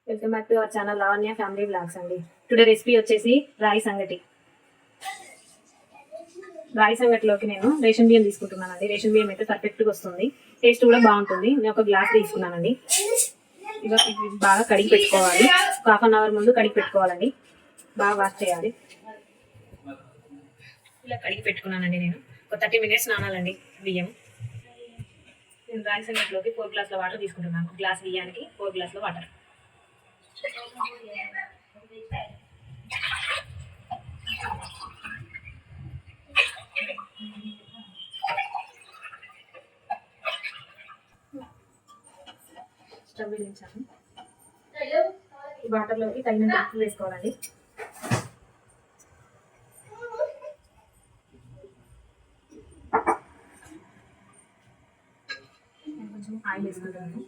Welcome back to our channel Lavanya family blogs అండి. Today recipe వచ్చేసి రాయి సంగటి. రాయి సంగటిలోకి నేను రేషన్ బియ్యం తీసుకుంటున్నానండి. రేషన్ బియ్యం అయితే పర్ఫెక్ట్గా వస్తుంది, టేస్ట్ కూడా బాగుంటుంది. నేను ఒక గ్లాస్ తీసుకున్నానండి. ఇవి బాగా కడిగి పెట్టుకోవాలి. ఒక ½ అవర్ ముందు కడిగి పెట్టుకోవాలండి. బాగా వాష్ చేయాలి. ఇలా కడిగి పెట్టుకున్నానండి. నేను ఒక 30 minutes నానాలండి బియ్యం. నేను రాయి సంగటిలోకి 4 గ్లాసుల వాటర్ తీసుకుంటున్నాను. గ్లాస్ బియ్యానికి 4 గ్లాసుల వాటర్. స్టవ్ వెలిగించాను. ఈ వాటర్లోకి తగినంత ఉప్పు వేసుకోవాలండి. కొంచెం ఆయిల్ వేసుకుంటాను.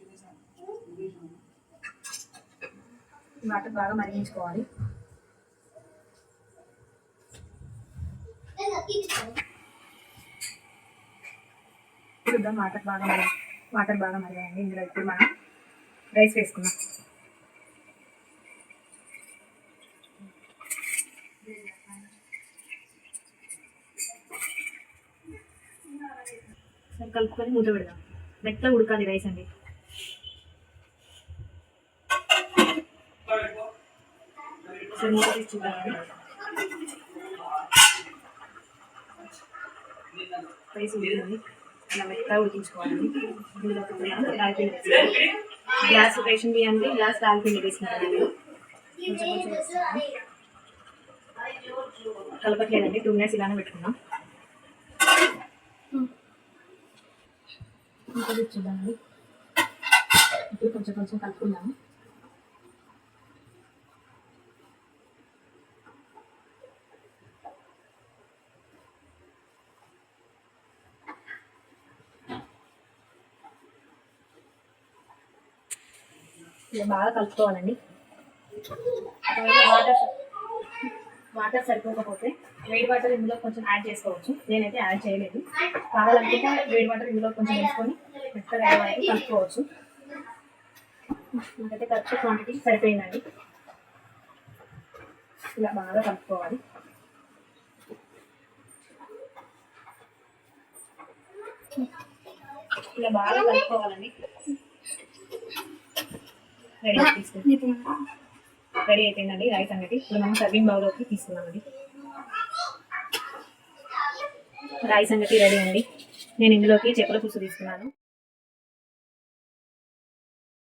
వాటర్ బాగా మరిగించుకోవాలి. చూద్దాం వాటర్ బాగా మరిగాయండి. ఇందులో ఇప్పుడు మనం రైస్ వేసుకుందాం. సరే కలుపుకొని మూత పెడదాం. మెత్తగా ఉడకాలి రైస్ అండి. మూత తీసి చూద్దామండి. రైస్ ఉడికింది. ఇలా మెత్తగా ఉడికించుకోవాలండి. గ్లాస్ రేషన్ బియ్యానికి గ్లాస్ దాల్పిండి వేసుకుంటానండి. కొంచెం కొంచెం వేసుకున్నాను. కలపట్లేదండి. 2 minutes ఇలానే పెట్టుకున్నాం. ఇంకా చూద్దామండి. ఇప్పుడు కొంచెం కొంచెం కలుపుకున్నాము. ఇలా బాగా కలుపుకోవాలండి. వాటర్ సరిపోకపోతే వేడి వాటర్ ఇందులో కొంచెం యాడ్ చేసుకోవచ్చు. నేనైతే యాడ్ చేయలేదు. కావాలనుకుంటే వేడి వాటర్ ఇందులో కొంచెం వేసుకొని మెత్తగా అయ్యేవారికి కలుపుకోవచ్చు. నాకైతే కరెక్ట్ క్వాంటిటీ సరిపోయిందండి. ఇలా బాగా కలుపుకోవాలి. ఇలా బాగా కలుపుకోవాలండి. రెడీ అయిపోయిందండి రైస్ సంగటి. ఇప్పుడు మనం సర్వింగ్ బౌల్లోకి తీసుకున్నామండి. రైస్ సంగటి రెడీ అండి. నేను ఇందులోకి చేపల పులుసు తీసుకున్నాను.